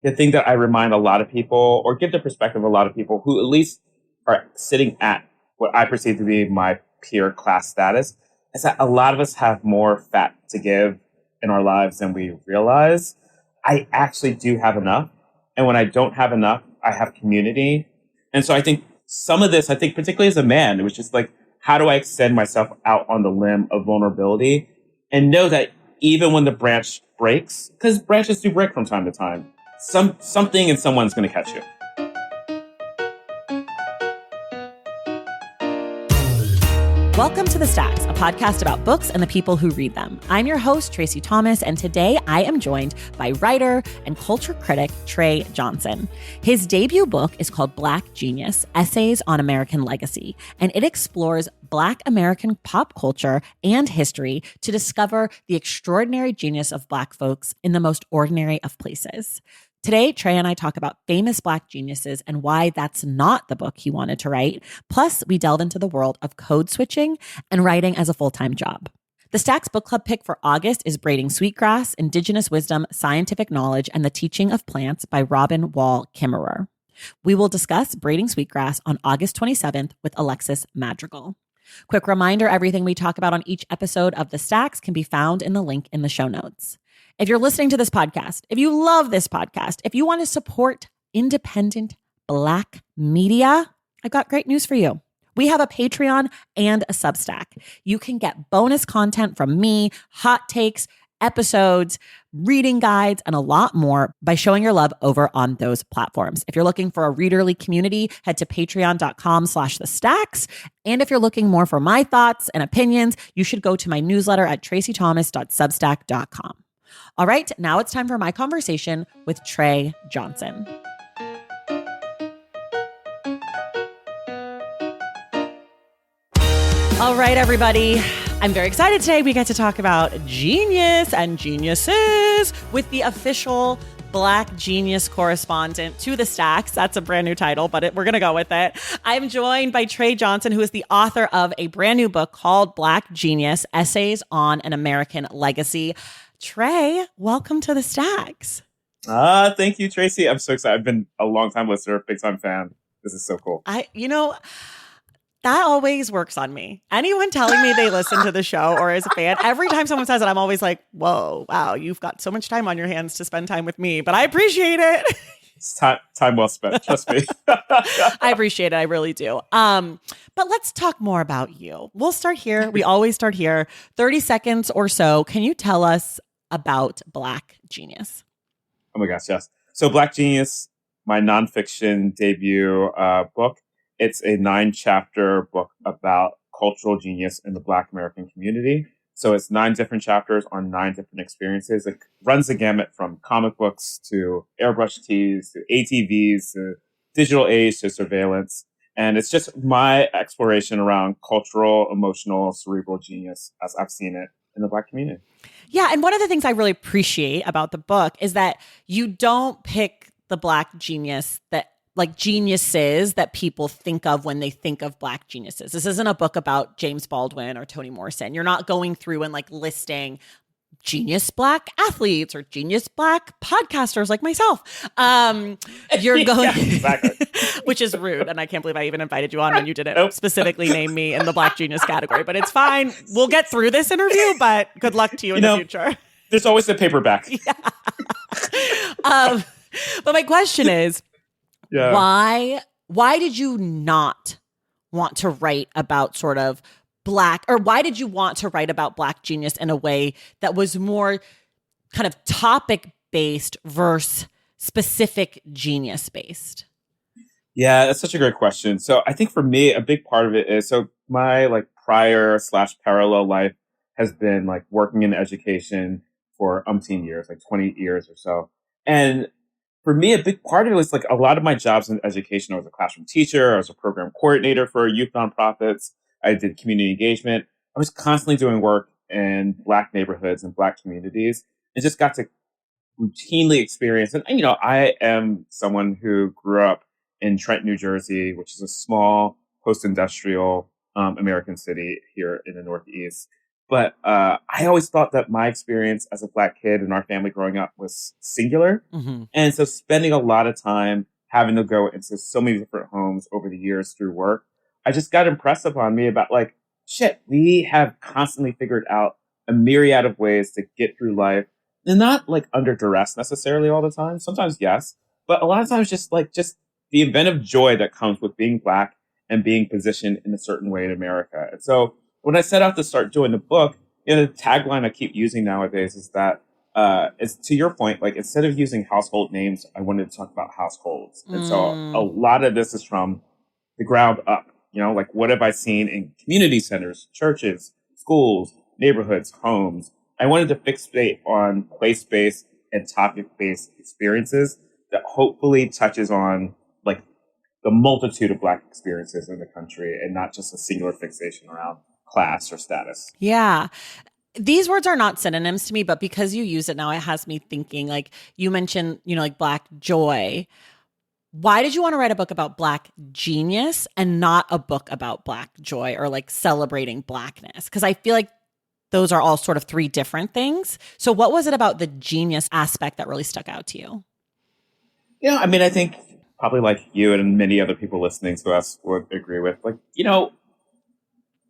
the thing that I remind a lot of people, or give the perspective of a lot of people who at least are sitting at what I perceive to be my peer class status, is that a lot of us have more fat to give in our lives than we realize. I actually do have enough. And when I don't have enough, I have community. And so I think some of this, I think particularly as a man, it was just like, how do I extend myself out on the limb of vulnerability and know that even when the branch breaks, because branches do break from time to time, something and someone's going to catch you. Welcome to The Stacks, a podcast about books and the people who read them. I'm your host, Tracy Thomas, and today I am joined by writer and culture critic Trey Johnson. His debut book is called Black Genius: Essays on American Legacy, and it explores Black American pop culture and history to discover the extraordinary genius of Black folks in the most ordinary of places. Today, Trey and I talk about famous Black geniuses and why that's not the book he wanted to write. Plus, we delve into the world of code switching and writing as a full-time job. The Stacks Book Club pick for August is Braiding Sweetgrass: Indigenous Wisdom, Scientific Knowledge, and the Teaching of Plants by Robin Wall Kimmerer. We will discuss Braiding Sweetgrass on August 27th with Alexis Madrigal. Quick reminder, everything we talk about on each episode of The Stacks can be found in the link in the show notes. If you're listening to this podcast, if you love this podcast, if you want to support independent Black media, I got great news for you. We have a Patreon and a Substack. You can get bonus content from me, hot takes, episodes, reading guides, and a lot more by showing your love over on those platforms. If you're looking for a readerly community, head to patreon.com/thestacks. And if you're looking more for my thoughts and opinions, you should go to my newsletter at tracythomas.substack.com. All right, now it's time for my conversation with Trey Johnson. All right, everybody. I'm very excited today. We get to talk about genius and geniuses with the official Black Genius correspondent to The Stacks. That's a brand new title, but we're going to go with it. I'm joined by Trey Johnson, who is the author of a brand new book called Black Genius: Essays on an American Legacy. Trey, welcome to The Stacks. Thank you, Tracy. I'm so excited. I've been a long time listener, big time fan. This is so cool. That always works on me. Anyone telling me they listen to the show or is a fan, every time someone says it, I'm always like, whoa, wow, you've got so much time on your hands to spend time with me, but I appreciate it. It's time well spent, trust me. I appreciate it. I really do. But let's talk more about you. We'll start here. We always start here. 30 seconds or so. Can you tell us about Black Genius? Oh my gosh, yes. So Black Genius, my nonfiction debut book. It's a 9-chapter book about cultural genius in the Black American community. So it's 9 different chapters on 9 different experiences. It runs the gamut from comic books to airbrush tees to ATVs to digital age to surveillance. And it's just my exploration around cultural, emotional, cerebral genius as I've seen it in the Black community. Yeah. And one of the things I really appreciate about the book is that you don't pick the Black genius geniuses that people think of when they think of Black geniuses. This isn't a book about James Baldwin or Toni Morrison. You're not going through and listing genius Black athletes or genius Black podcasters like myself. You're going, yeah, exactly. Which is rude. And I can't believe I even invited you on when you didn't specifically name me in the Black genius category, but it's fine. We'll get through this interview, but good luck to you in the future. There's always the paperback. Yeah. But my question is, why did you not want to write about sort of Black, or why did you want to write about Black genius in a way that was more kind of topic-based versus specific genius-based? Yeah, that's such a great question. So I think for me, a big part of it is, so my prior / parallel life has been working in education for umpteen years, 20 years or so. And for me, a big part of it was a lot of my jobs in education. I was a classroom teacher. I was a program coordinator for youth nonprofits. I did community engagement. I was constantly doing work in Black neighborhoods and Black communities and just got to routinely experience. And, I am someone who grew up in Trenton, New Jersey, which is a small post-industrial American city here in the Northeast. But I always thought that my experience as a Black kid in our family growing up was singular. Mm-hmm. And so spending a lot of time having to go into so many different homes over the years through work, I just got impressed upon me about like, shit, we have constantly figured out a myriad of ways to get through life. And not like under duress necessarily all the time. Sometimes, yes. But a lot of times just the inventive joy that comes with being Black and being positioned in a certain way in America. And so when I set out to start doing the book, the tagline I keep using nowadays is that is to your point, like instead of using household names, I wanted to talk about households. And so a lot of this is from the ground up, like what have I seen in community centers, churches, schools, neighborhoods, homes. I wanted to fixate on place-based and topic-based experiences that hopefully touches on like the multitude of Black experiences in the country and not just a singular fixation around class or status. Yeah. These words are not synonyms to me, but because you use it now, it has me thinking, like you mentioned, like Black joy. Why did you want to write a book about Black genius and not a book about Black joy or like celebrating Blackness? Because I feel like those are all sort of three different things. So what was it about the genius aspect that really stuck out to you? I mean, I think probably like you and many other people listening to us would agree with, like,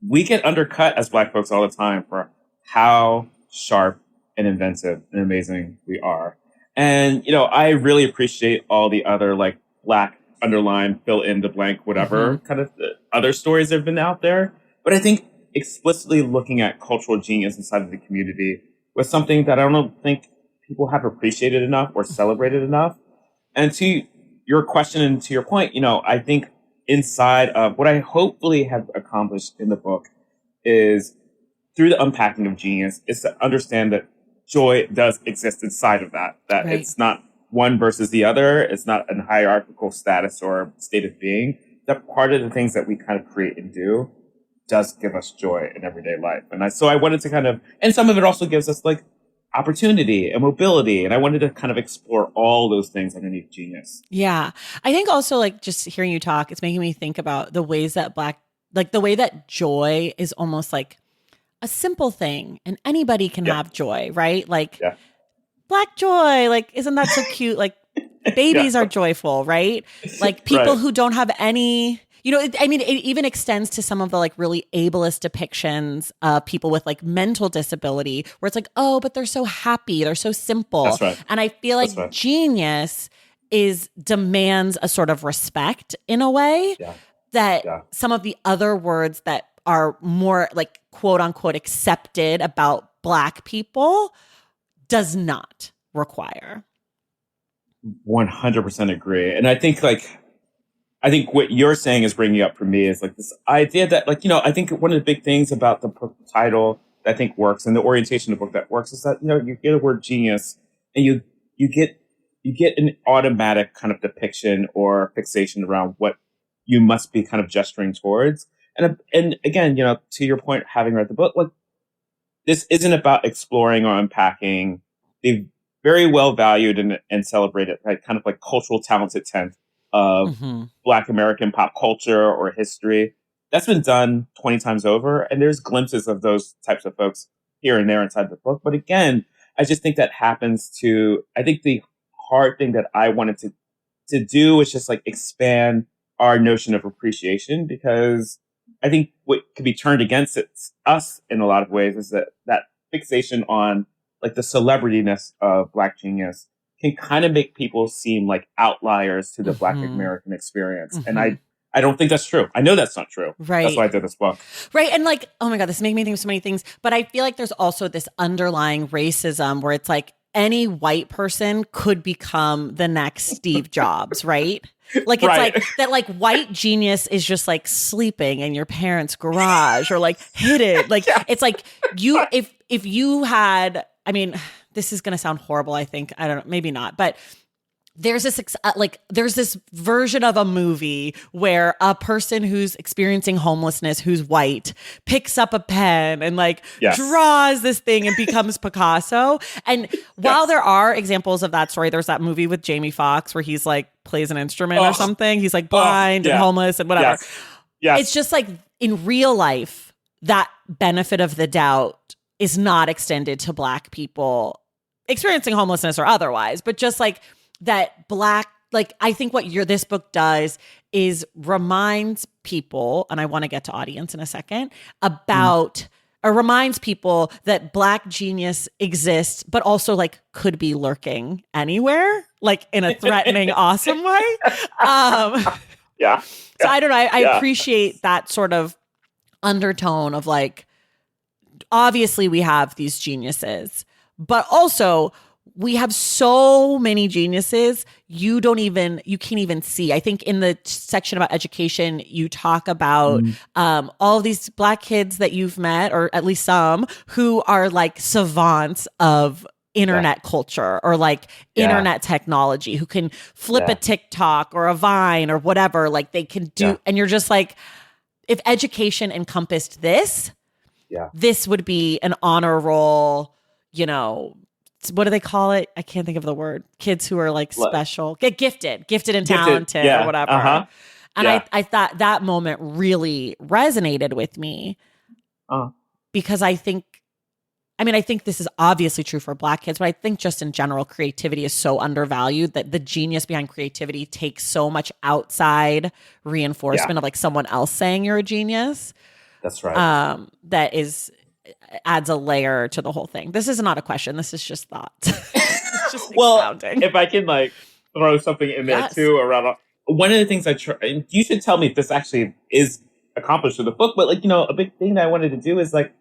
we get undercut as Black folks all the time for how sharp and inventive and amazing we are. And, I really appreciate all the other like Black underline, fill in the blank, whatever kind of other stories that have been out there. But I think explicitly looking at cultural genius inside of the community was something that I don't think people have appreciated enough or celebrated enough. And to your question and to your point, I think inside of what I hopefully have accomplished in the book is through the unpacking of genius is to understand that joy does exist inside of that right. It's not one versus the other. It's not an hierarchical status or state of being. That part of the things that we kind of create and do does give us joy in everyday life. And so I wanted to and some of it also gives us like opportunity and mobility. And I wanted to kind of explore all those things underneath genius. Yeah. I think also like just hearing you talk, it's making me think about the ways that the way that joy is almost like a simple thing and anybody can have joy, right? Like Black joy, like, isn't that so cute? Like babies are joyful, right? Like people who don't have any, it even extends to some of the like really ableist depictions of people with like mental disability where it's like, oh, but they're so happy. They're so simple. That's right. And I feel like genius demands a sort of respect in a way that some of the other words that are more like quote unquote accepted about Black people does not require. 100% agree. And I think what you're saying is bringing up for me is like this idea that like, I think one of the big things about the title that I think works and the orientation of the book that works is that, you get a word genius and you get an automatic kind of depiction or fixation around what you must be kind of gesturing towards. And again, to your point, having read the book, like this isn't about exploring or unpacking the very well valued and celebrated like kind of like cultural talented tent of Black American pop culture or history. That's been done 20 times over. And there's glimpses of those types of folks here and there inside the book. But again, I just think that I think the hard thing that I wanted to do is just like expand our notion of appreciation, because I think what could be turned against us in a lot of ways is that fixation on like the celebrityness of Black genius can kind of make people seem like outliers to the Black American experience. And I don't think that's true. I know that's not true. Right. That's why I did this book. Right. And like, oh my God, this is making me think of so many things. But I feel like there's also this underlying racism where it's like any white person could become the next Steve Jobs, right? Like, it's like that, like white genius is just like sleeping in your parents' garage or like hidden. Like, it's like if you had, I mean, this is going to sound horrible. I think, I don't know, maybe not, but there's this version of a movie where a person who's experiencing homelessness, who's white, picks up a pen and like draws this thing and becomes Picasso. And while there are examples of that story, there's that movie with Jamie Foxx where he's like plays an instrument or something. He's like blind and homeless and whatever. Yes. It's just like in real life, that benefit of the doubt is not extended to Black people experiencing homelessness or otherwise, but just like that Black, like I think what this book does is reminds people, and I want to get to audience in a second, about or reminds people that Black genius exists, but also like could be lurking anywhere, like in a threatening, awesome way. Yeah. So I don't know. I appreciate that sort of undertone of like, obviously we have these geniuses, but also we have so many geniuses you can't even see. I think in the section about education, you talk about all of these Black kids that you've met, or at least some, who are like savants of internet culture or like internet technology, who can flip a TikTok or a Vine or whatever, like they can do. And you're just like, if education encompassed this, this would be an honor roll, you know, what do they call it? I can't think of the word. Kids who are like special, get gifted and talented or whatever. And I thought that moment really resonated with me because I think this is obviously true for Black kids, but I think just in general, creativity is so undervalued that the genius behind creativity takes so much outside reinforcement of like someone else saying you're a genius. That's right. That adds a layer to the whole thing. This is not a question. This is just thought. It's just expounding. If I can like throw something in there too around one of the things I try, and you should tell me if this actually is accomplished in the book, but like, you know, a big thing that I wanted to do is like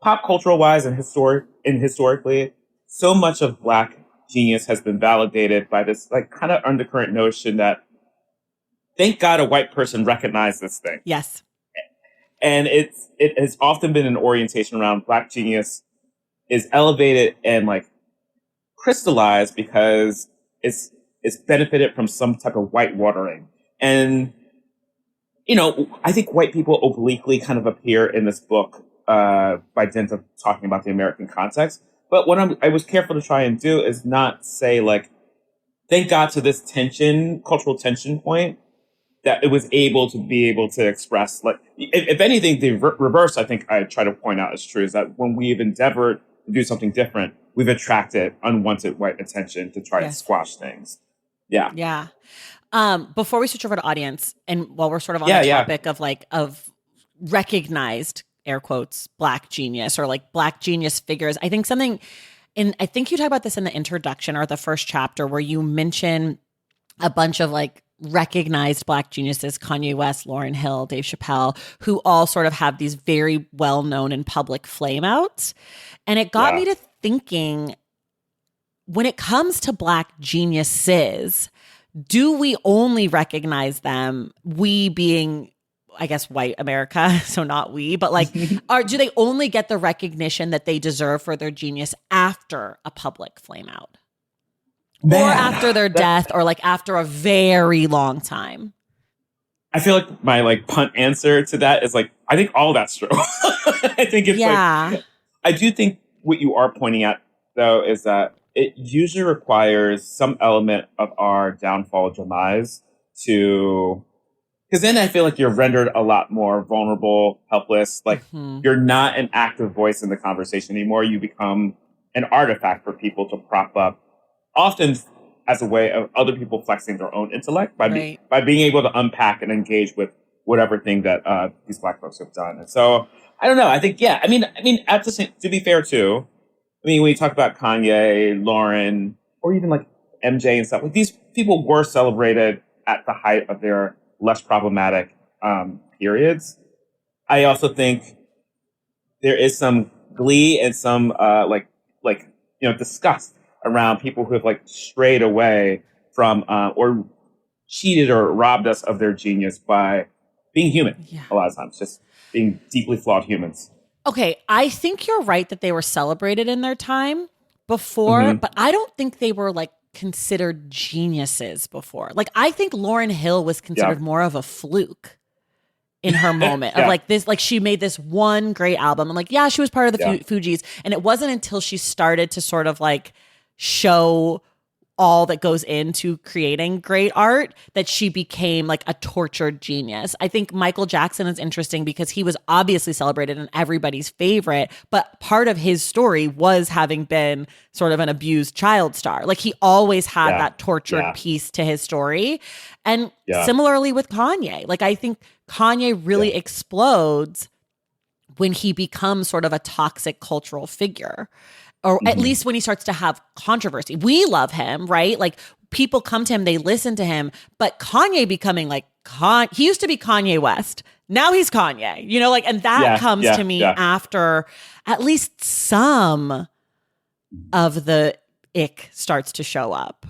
pop cultural wise and historically, so much of Black genius has been validated by this like kind of undercurrent notion that thank God a white person recognized this thing. Yes. And it has often been an orientation around Black genius is elevated and like crystallized because it's benefited from some type of whitewatering. And, you know, I think white people obliquely kind of appear in this book by dint of talking about the American context. But what I was careful to try and do is not say like, thank God to this cultural tension point, that it was able to express, like, if anything, the reverse, I think I try to point out is true, is that when we've endeavored to do something different, we've attracted unwanted white attention to try and squash things. Yeah. Yeah. Before we switch over to audience, and while we're sort of on the topic of recognized, air quotes, Black genius or like Black genius figures, I think I think you talk about this in the introduction or the first chapter where you mention a bunch of like recognized Black geniuses, Kanye West, Lauryn Hill, Dave Chappelle, who all sort of have these very well-known and public flameouts. And it got me to thinking, when it comes to Black geniuses, do we only recognize them, we being, I guess, white America, so not we, but like, do they only get the recognition that they deserve for their genius after a public flameout? Man, or after their death, or like after a very long time? I feel like my like punt answer to that is like, I think all that's true. I think it's like, I do think what you are pointing at though is that it usually requires some element of our downfall demise to, because then I feel like you're rendered a lot more vulnerable, helpless. Like you're not an active voice in the conversation anymore. You become an artifact for people to prop up, often as a way of other people flexing their own intellect by being able to unpack and engage with whatever thing that these Black folks have done. And so I don't know. I think, I mean, to be fair too, I mean, when you talk about Kanye, Lauren, or even like MJ and stuff, like these people were celebrated at the height of their less problematic periods. I also think there is some glee and some disgust around people who have like strayed away from or cheated or robbed us of their genius by being human. A lot of times, just being deeply flawed humans. Okay, I think you're right that they were celebrated in their time before, but I don't think they were like considered geniuses before. Like I think Lauryn Hill was considered more of a fluke in her moment of like this, like she made this one great album and like, she was part of the Fugees. And it wasn't until she started to sort of like show all that goes into creating great art that she became like a tortured genius. I think Michael Jackson is interesting because he was obviously celebrated and everybody's favorite, but part of his story was having been sort of an abused child star. Like he always had that tortured piece to his story. And similarly with Kanye, like I think Kanye really explodes when he becomes sort of a toxic cultural figure, or at least when he starts to have controversy. We love him, right? Like people come to him, they listen to him, but Kanye becoming like, he used to be Kanye West. Now he's Kanye, you know, like, and that comes to me after at least some of the ick starts to show up.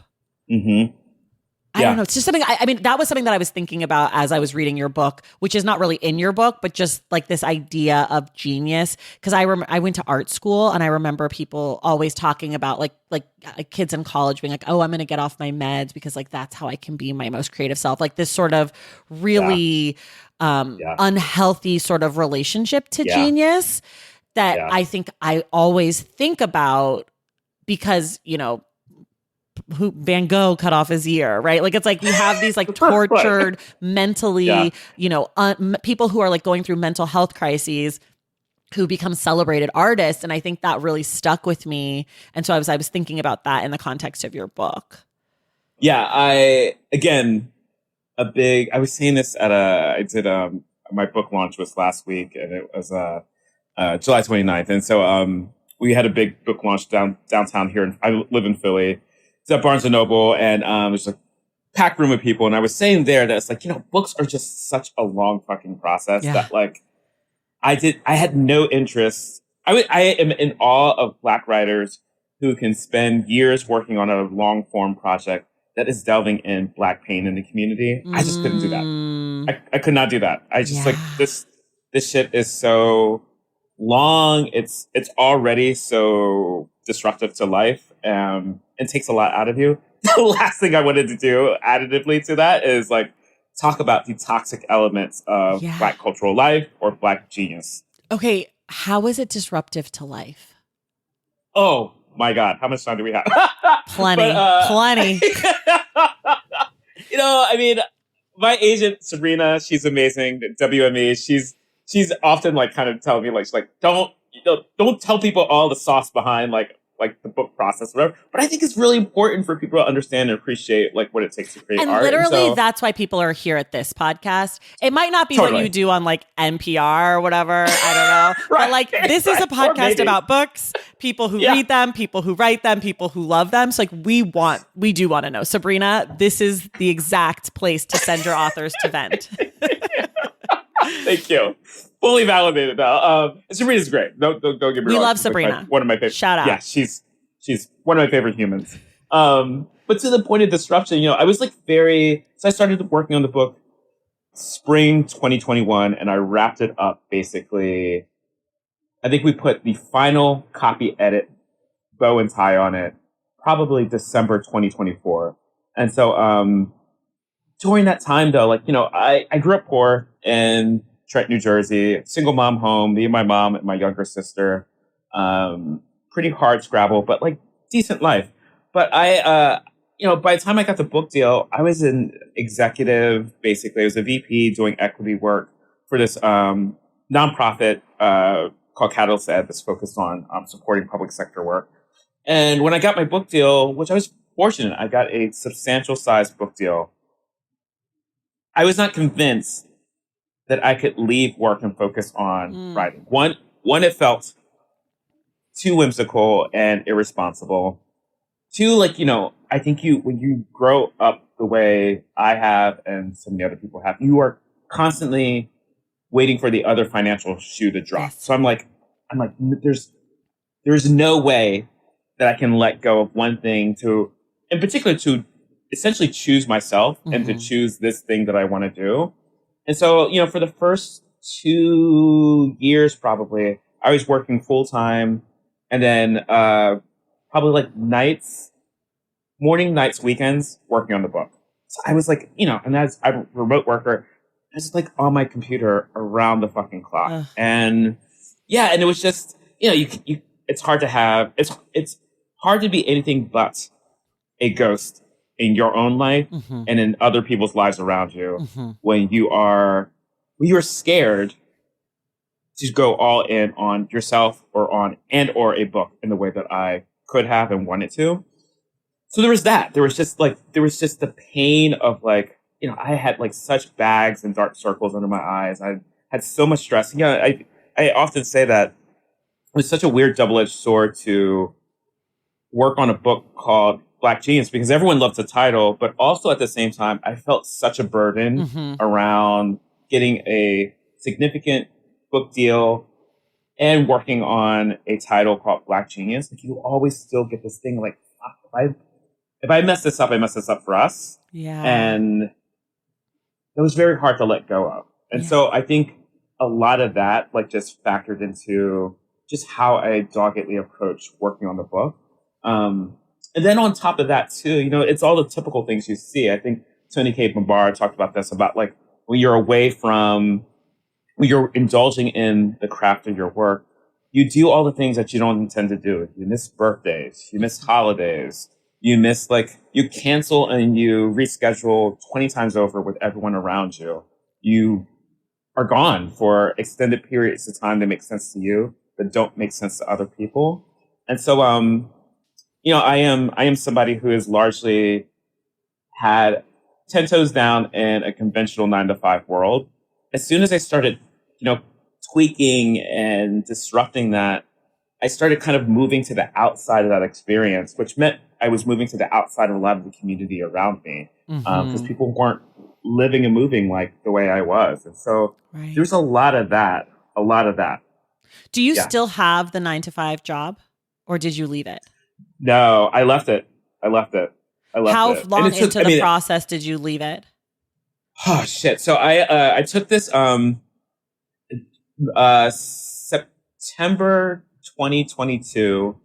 I don't know. It's just something, I mean, that was something that I was thinking about as I was reading your book, which is not really in your book, but just like this idea of genius. Cause I went to art school and I remember people always talking about like kids in college being like, oh, I'm going to get off my meds because like, that's how I can be my most creative self. Like this sort of really unhealthy sort of relationship to genius that I think I always think about because, you know, who Van Gogh cut off his ear, right? Like, it's like we have these like tortured mentally, you know, people who are like going through mental health crises who become celebrated artists. And I think that really stuck with me. And so I was thinking about that in the context of your book. Yeah. I was saying this my book launch was last week and it was, July 29th. And so, we had a big book launch downtown here. I live in Philly. It's at Barnes and Noble, and there's a packed room of people. And I was saying there that it's like, you know, books are just such a long fucking process that like I had no interest. I am in awe of Black writers who can spend years working on a long form project that is delving in Black pain in the community. I just couldn't do that. I could not do that. I just like this shit is so long. It's already so disruptive to life. It takes a lot out of you. The last thing I wanted to do additively to that is like talk about the toxic elements of Black cultural life or Black genius. Okay. How is it disruptive to life? Oh my God. How much time do we have? Plenty. You know, I mean, my agent, Sabrina, she's amazing. WME, she's often like kind of telling me like, she's like, don't tell people all the sauce behind like the book process, whatever. But I think it's really important for people to understand and appreciate like what it takes to create art. And literally, that's why people are here at this podcast. It might not be what you do on like NPR or whatever. I don't know. But like, this is a podcast about books, people who read them, people who write them, people who love them. So like, we do want to know. Sabrina, this is the exact place to send your authors to vent. Thank you. Fully validated now. Sabrina's great. Don't get me wrong. We love Sabrina. One of my favorite. Shout out. Yeah, she's one of my favorite humans. But to the point of disruption, you know, I was like so I started working on the book spring 2021 and I wrapped it up basically. I think we put the final copy edit, bow and tie on it, probably December 2024. And so, during that time though, like, you know, I grew up poor in Trent, New Jersey, single mom home, me and my mom and my younger sister, pretty hard scrabble, but like decent life. But you know, by the time I got the book deal, I was an executive, basically. I was a VP doing equity work for this nonprofit called Catalyst Ed that's focused on supporting public sector work. And when I got my book deal, which I was fortunate, I got a substantial sized book deal. I was not convinced that I could leave work and focus on writing. One, it felt too whimsical and irresponsible. Two, like, you know, I think when you grow up the way I have and some of the other people have, you are constantly waiting for the other financial shoe to drop. Yes. So I'm like, there's no way that I can let go of one thing in particular to essentially choose myself and to choose this thing that I want to do. And so, you know, for the first 2 years, probably, I was working full time and then probably like morning, nights, weekends, working on the book. So I was like, you know, and I'm a remote worker. I was like on my computer around the fucking clock. And yeah, and it was just, you know, it's hard to have, it's hard to be anything but a ghost in your own life Mm-hmm. and in other people's lives around you Mm-hmm. when you're scared to go all in on yourself or a book in the way that I could have and wanted to. So there was that. There was just the pain of like, I had like such bags and dark circles under my eyes. I had so much stress. I often say that it was such a weird double-edged sword to work on a book called Black Genius because everyone loved the title, but also at the same time, I felt such a burden Mm-hmm. around getting a significant book deal and working on a title called Black Genius. Like you always still get this thing like, fuck, if I mess this up, I mess this up for us. Yeah. And it was very hard to let go of. And Yeah. so I think a lot of that like just factored into just how I doggedly approach working on the book. And then on top of that too, it's all the typical things you see. I think Tony K. Bambara talked about this, about like when you're indulging in the craft of your work, you do all the things that you don't intend to do. You miss birthdays, you miss holidays, you cancel and you reschedule 20 times over with everyone around you. You are gone for extended periods of time that make sense to you, that don't make sense to other people. And so, I am somebody who has largely had 10 toes down in a conventional 9 to 5 world. As soon as I started, tweaking and disrupting that, I started kind of moving to the outside of that experience, which meant I was moving to the outside of a lot of the community around me because people weren't living and moving like the way I was. And so there's a lot of that. Do you still have the 9 to 5 job or did you leave it? No, I left it. How long into the process did you leave it? Oh shit. So I took this September 2022.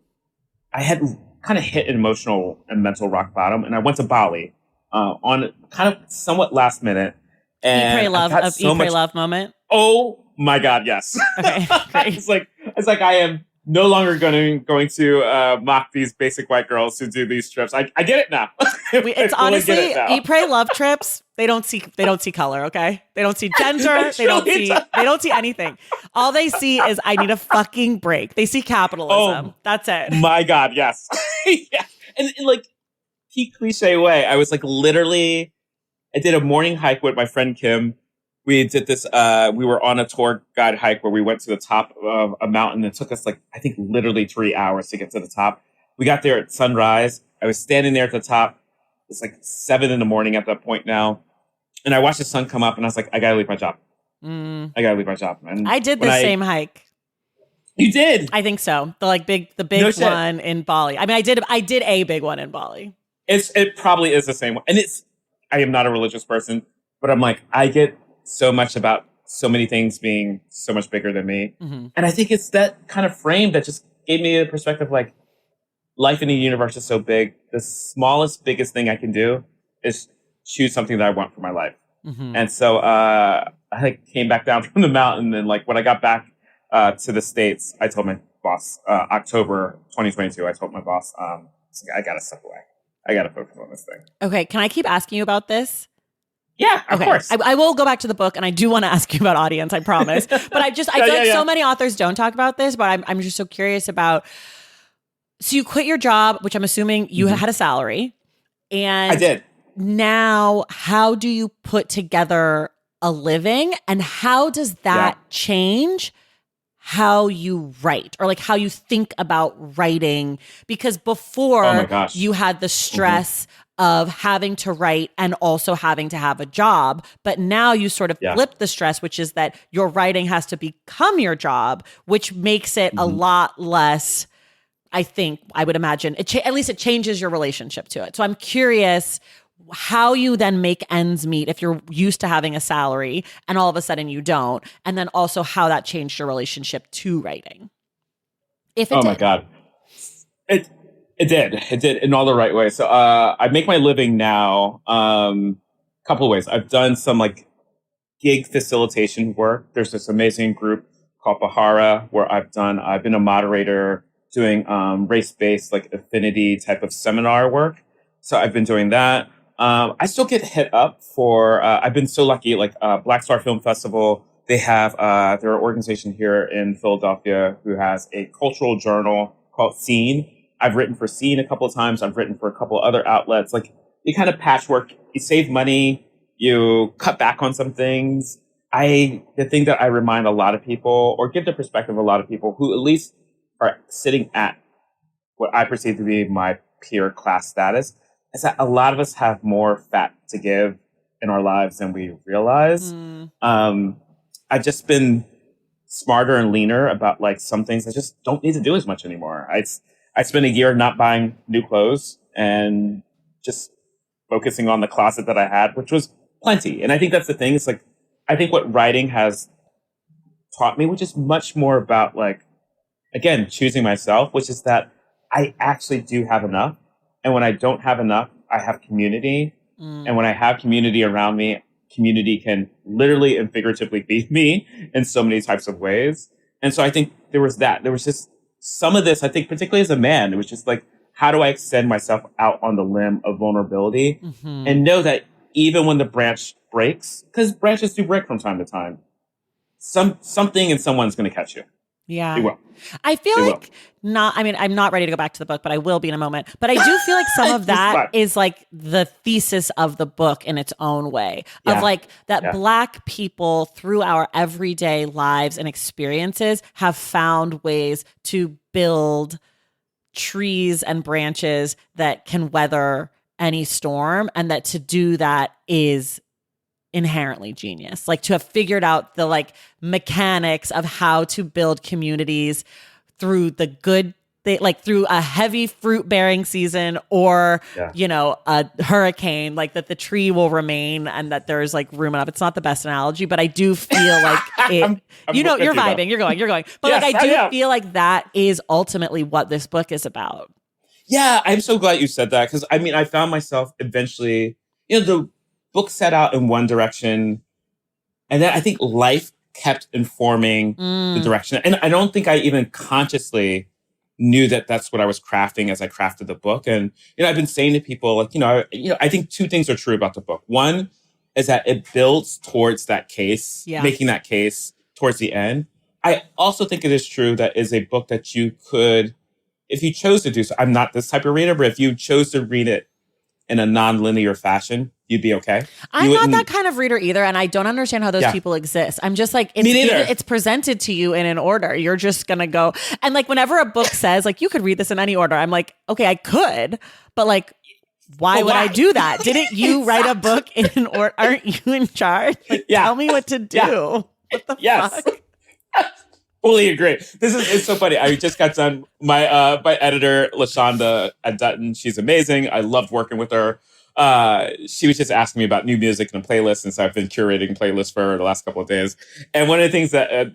I had kind of hit an emotional and mental rock bottom, and I went to Bali on kind of somewhat last minute. And Eat, Pray, Love moment. Oh my God, yes. Okay, great. It's like I am no longer going to mock these basic white girls who do these trips. I get it now. It's honestly Eat, Pray, Love trips. They don't see color. Okay, they don't see gender. They don't see anything. All they see is I need a fucking break. They see capitalism. That's it. My God, yes. Yeah. And in like peak cliche way, I was like literally. I did a morning hike with my friend Kim. We did this, we were on a tour guide hike where we went to the top of a mountain. It took us like, I think literally 3 hours to get to the top. We got there at sunrise. I was standing there at the top. It's like 7 a.m. at that point now. And I watched the sun come up and I was like, I gotta leave my job. I gotta leave my job. And I did the same hike. You did? I think so. The big one in Bali. I mean, I did a big one in Bali. It probably is the same one. And I am not a religious person, but I'm like, I get so much about so many things being so much bigger than me. Mm-hmm. And I think it's that kind of frame that just gave me a perspective like life in the universe is so big. The smallest, biggest thing I can do is choose something that I want for my life. Mm-hmm. And so I came back down from the mountain and like when I got back to the States, I told my boss, October 2022, I told my boss, I gotta step away. I gotta focus on this thing. Okay, can I keep asking you about this? Yeah, of course. I will go back to the book, and I do want to ask you about audience, I promise. But I feel like so many authors don't talk about this, but I'm just so curious about. So you quit your job, which I'm assuming you had a salary, and I did. Now, how do you put together a living, and how does that change how you write or like how you think about writing? Because before you had the stress of having to write and also having to have a job. But now you sort of flip the stress, which is that your writing has to become your job, which makes it a lot less, I would imagine, at least it changes your relationship to it. So I'm curious how you then make ends meet if you're used to having a salary and all of a sudden you don't. And then also how that changed your relationship to writing. If it did. My God. It did in all the right ways. So I make my living now a couple of ways. I've done some like gig facilitation work. There's this amazing group called Bahara where I've been a moderator doing race-based like affinity type of seminar work. So I've been doing that. I still get hit up for, I've been so lucky, like Black Star Film Festival. They have, they're an organization here in Philadelphia who has a cultural journal called Scene. I've written for Scene a couple of times. I've written for a couple of other outlets. Like, you kind of patchwork, you save money, you cut back on some things. The thing that I remind a lot of people, or give the perspective of a lot of people who at least are sitting at what I perceive to be my peer class status, is that a lot of us have more fat to give in our lives than we realize. I've just been smarter and leaner about like some things I just don't need to do as much anymore. I spent a year not buying new clothes and just focusing on the closet that I had, which was plenty. And I think that's the thing. It's like, I think what writing has taught me, which is much more about like, again, choosing myself, which is that I actually do have enough. And when I don't have enough, I have community. And when I have community around me, community can literally and figuratively be me in so many types of ways. And so I think there was that. There was just some of this, I think, particularly as a man, it was just like, how do I extend myself out on the limb of vulnerability and know that even when the branch breaks, because branches do break from time to time, something and someone's going to catch you. Yeah. They will. I feel like I'm not ready to go back to the book, but I will be in a moment. But I do feel like some of that is like the thesis of the book in its own way of like that Black people through our everyday lives and experiences have found ways to build trees and branches that can weather any storm, and that to do that is inherently genius. Like to have figured out the like mechanics of how to build communities through the good like through a heavy fruit bearing season or you know, a hurricane, like that the tree will remain and that there's like room enough. It's not the best analogy, but I do feel like it you know, you're vibing, you're going. But yes, like I do feel like that is ultimately what this book is about. Yeah, I'm so glad you said that, because I mean, I found myself eventually, you know, the book set out in one direction, and then I think life kept informing the direction. And I don't think I even consciously knew that that's what I was crafting as I crafted the book. And, you know, I've been saying to people, like, I think two things are true about the book. One is that it builds towards that case, making that case towards the end. I also think it is true that is a book that you could, if you chose to do so, I'm not this type of reader, but if you chose to read it in a non-linear fashion, you'd be okay. I'm not that kind of reader either, and I don't understand how those people exist. I'm just like, it's presented to you in an order. You're just going to go. And like whenever a book says, like, you could read this in any order, I'm like, okay, I could, but like, why would I do that? Didn't you write a book in an order? Aren't you in charge? Like, tell me what to do. What the fuck? Fully agree. It's so funny. I just got done my editor, LaShonda at Dutton. She's amazing. I loved working with her. She was just asking me about new music and a playlist, and so I've been curating playlists for her the last couple of days. And one of the things that,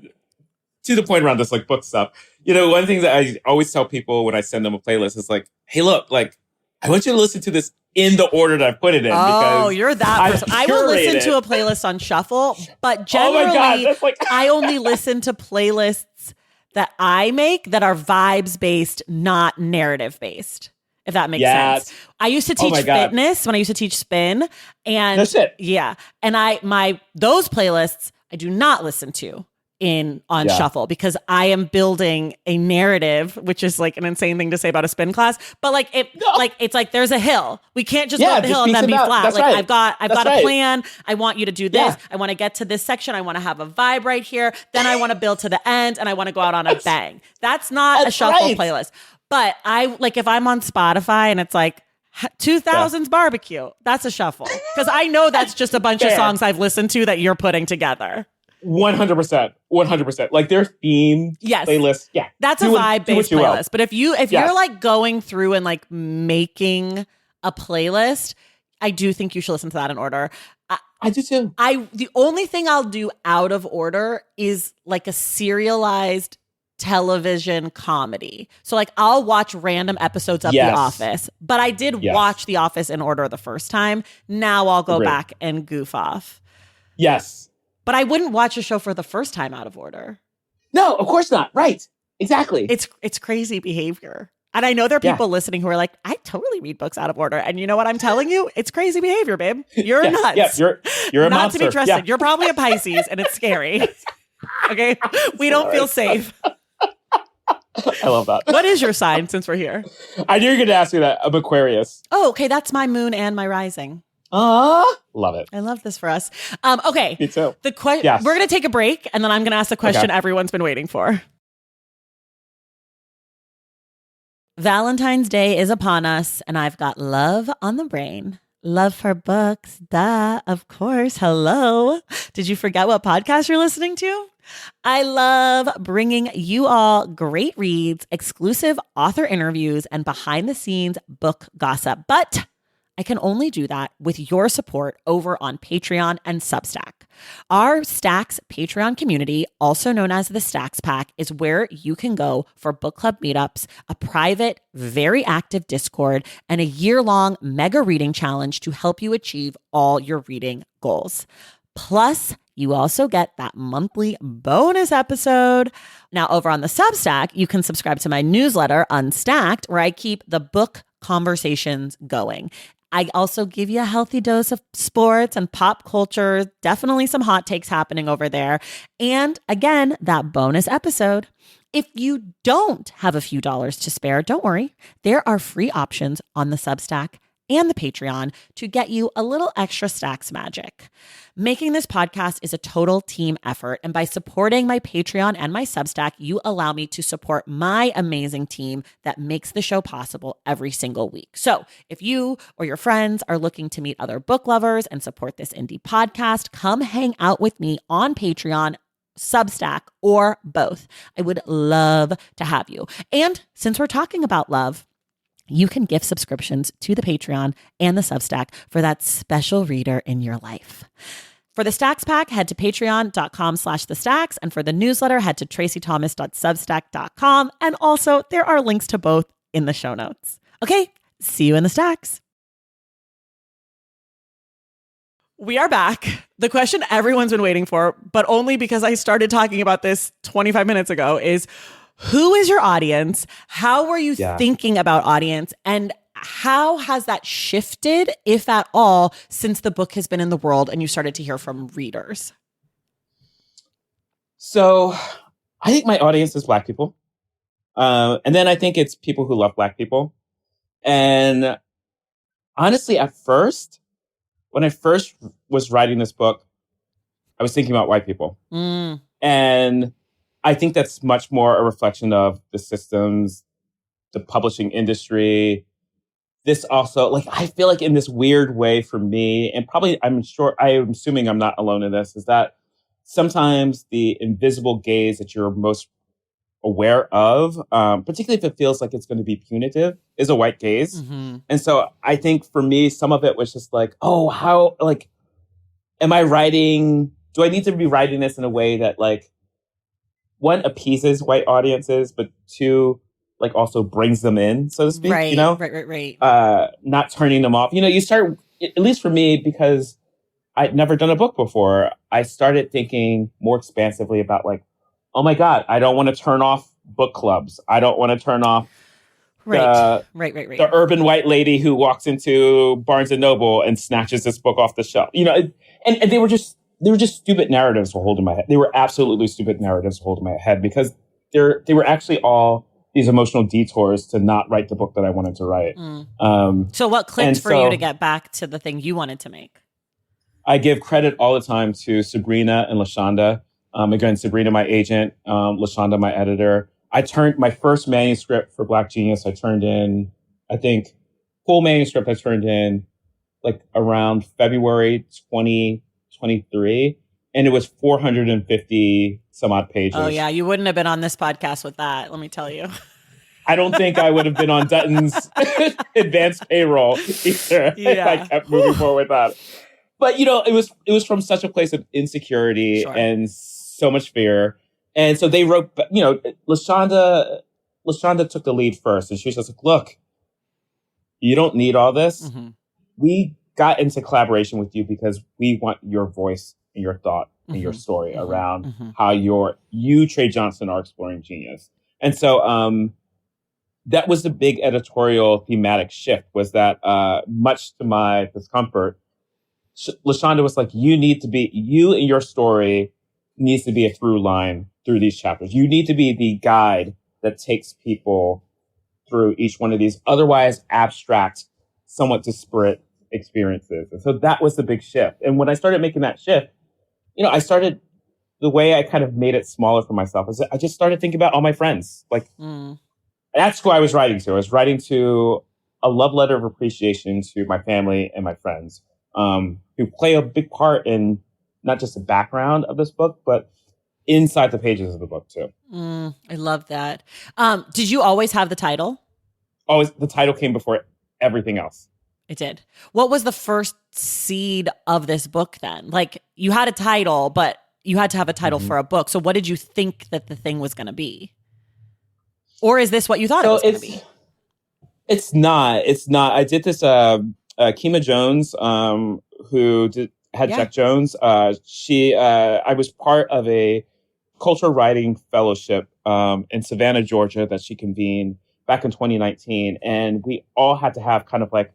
to the point around this like book stuff, you know, one of the things that I always tell people when I send them a playlist is like, hey, look, like, I want you to listen to this in the order that I put it in. Oh, you're that person. I will listen to a playlist on shuffle, but generally, I only listen to playlists that I make that are vibes based, not narrative based. If that makes sense. I used to teach fitness when I used to teach spin, and that's it. Yeah, and those playlists I do not listen to on shuffle, because I am building a narrative, which is like an insane thing to say about a spin class. But like it's like there's a hill. We can't just go up the hill and then be flat. Like I've got a plan. I want you to do this. I want to get to this section. I want to have a vibe right here. Then I want to build to the end, and I want to go out on a bang. That's not a shuffle playlist. But I like if I'm on Spotify and it's like 2000s barbecue, that's a shuffle, because I know that's just a bunch of songs I've listened to that you're putting together. 100%. Like their theme playlist. Yeah. That's a vibe-based playlist. But if you're like going through and like making a playlist, I do think you should listen to that in order. I do too. The only thing I'll do out of order is like a serialized television comedy. So like I'll watch random episodes of The Office, but I did watch The Office in order the first time. Now I'll go back and goof off. Yes. But I wouldn't watch a show for the first time out of order. No, of course not. Right. Exactly. It's crazy behavior. And I know there are Yeah. people listening who are like, I totally read books out of order. And you know what I'm telling you? It's crazy behavior, babe. You're nuts. Yeah, you're a Not monster. to be trusted. Yeah. You're probably a Pisces and it's scary. Okay. We don't feel safe. I love that. What is your sign since we're here? I knew you were going to ask me that. I'm Aquarius. Oh, okay. That's my moon and my rising. Love it. I love this for us. Okay. Me too. We're going to take a break and then I'm going to ask the question Okay. everyone's been waiting for. Valentine's Day is upon us and I've got love on the brain. Love for books. Duh. Of course. Hello. Did you forget what podcast you're listening to? I love bringing you all great reads, exclusive author interviews, and behind the scenes book gossip. But I can only do that with your support over on Patreon and Substack. Our Stacks Patreon community, also known as the Stacks Pack, is where you can go for book club meetups, a private, very active Discord, and a year-long mega reading challenge to help you achieve all your reading goals. Plus, you also get that monthly bonus episode. Now, over on the Substack, you can subscribe to my newsletter, Unstacked, where I keep the book conversations going. I also give you a healthy dose of sports and pop culture, definitely some hot takes happening over there. And again, that bonus episode. If you don't have a few dollars to spare, don't worry. There are free options on the Substack and the Patreon to get you a little extra Stacks magic. Making this podcast is a total team effort, and by supporting my Patreon and my Substack, you allow me to support my amazing team that makes the show possible every single week. So if you or your friends are looking to meet other book lovers and support this indie podcast, come hang out with me on Patreon, Substack, or both. I would love to have you. And since we're talking about love, you can gift subscriptions to the Patreon and the Substack for that special reader in your life. For the Stacks Pack, head to patreon.com/thestacks. And for the newsletter, head to tracythomas.substack.com. And also, there are links to both in the show notes. Okay, see you in the Stacks. We are back. The question everyone's been waiting for, but only because I started talking about this 25 minutes ago, is who is your audience? How were you thinking about audience? And how has that shifted, if at all, since the book has been in the world and you started to hear from readers? So I think my audience is Black people. And then I think it's people who love Black people. And honestly, at first, when I first was writing this book, I was thinking about white people. And I think that's much more a reflection of the systems, the publishing industry. This also, like, I feel like in this weird way for me, and probably I'm assuming I'm not alone in this, is that sometimes the invisible gaze that you're most aware of, particularly if it feels like it's going to be punitive, is a white gaze. And so I think for me, some of it was just like, oh, how, like, do I need to be writing this in a way that, like, one, appeases white audiences, but two, like, also brings them in, so to speak, right, you know? Right. Not turning them off. You know, you start, at least for me, because I'd never done a book before, I started thinking more expansively about, like, oh my God, I don't want to turn off book clubs. I don't want to turn off right. the urban white lady who walks into Barnes and Noble and snatches this book off the shelf. You know, and they were just stupid narratives to hold in my head. They were absolutely stupid narratives to hold in my head because they were actually all these emotional detours to not write the book that I wanted to write. So what clicked for you to get back to the thing you wanted to make? I give credit all the time to Sabrina and LaShonda. Again, Sabrina, my agent, LaShonda, my editor. I turned my first manuscript for Black Genius. I turned in, I think, full manuscript I turned in like around February 2023. And it was 450 some odd pages. Oh, yeah. You wouldn't have been on this podcast with that, let me tell you. I don't think I would have been on Dutton's advanced payroll either if I kept moving forward with that. But, you know, it was from such a place of insecurity and so much fear. And so they wrote, you know, LaShonda took the lead first. And she was just like, look, you don't need all this. We got into collaboration with you because we want your voice and your thought and your story around how you, Trey Johnson, are exploring genius. And so that was the big editorial thematic shift, was that much to my discomfort, LaShonda was like, you and your story needs to be a through line through these chapters. You need to be the guide that takes people through each one of these otherwise abstract, somewhat disparate experiences. And so that was the big shift. And when I started making that shift, the way I kind of made it smaller for myself is I just started thinking about all my friends. Like, that's who I was writing to. I was writing to a love letter of appreciation to my family and my friends, who play a big part in not just the background of this book, but inside the pages of the book too. I love that. Did you always have the title? Always, the title came before everything else. It did. What was the first seed of this book then? Like, you had a title, but you had to have a title for a book. So what did you think that the thing was going to be? Or is this what you thought it was going to be? It's not. I did this, Kima Jones, who had Jack Jones. I was part of a culture writing fellowship in Savannah, Georgia, that she convened back in 2019. And we all had to have kind of like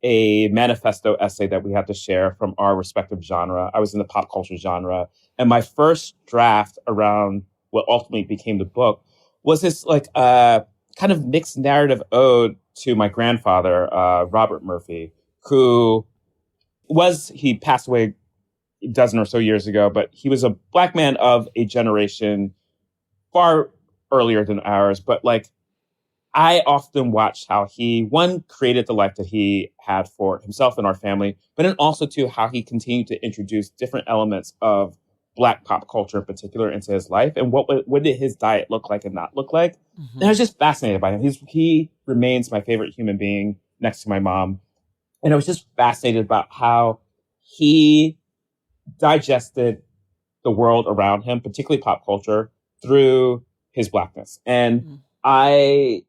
a manifesto essay that we had to share from our respective genre. I was in the pop culture genre. And my first draft around what ultimately became the book was this like kind of mixed narrative ode to my grandfather, Robert Murphy, he passed away a dozen or so years ago, but he was a Black man of a generation far earlier than ours. But like, I often watched how he, one, created the life that he had for himself and our family, but then also too how he continued to introduce different elements of Black pop culture in particular into his life, and what did his diet look like and not look like. And I was just fascinated by him. He remains my favorite human being next to my mom. And I was just fascinated about how he digested the world around him, particularly pop culture, through his Blackness. And I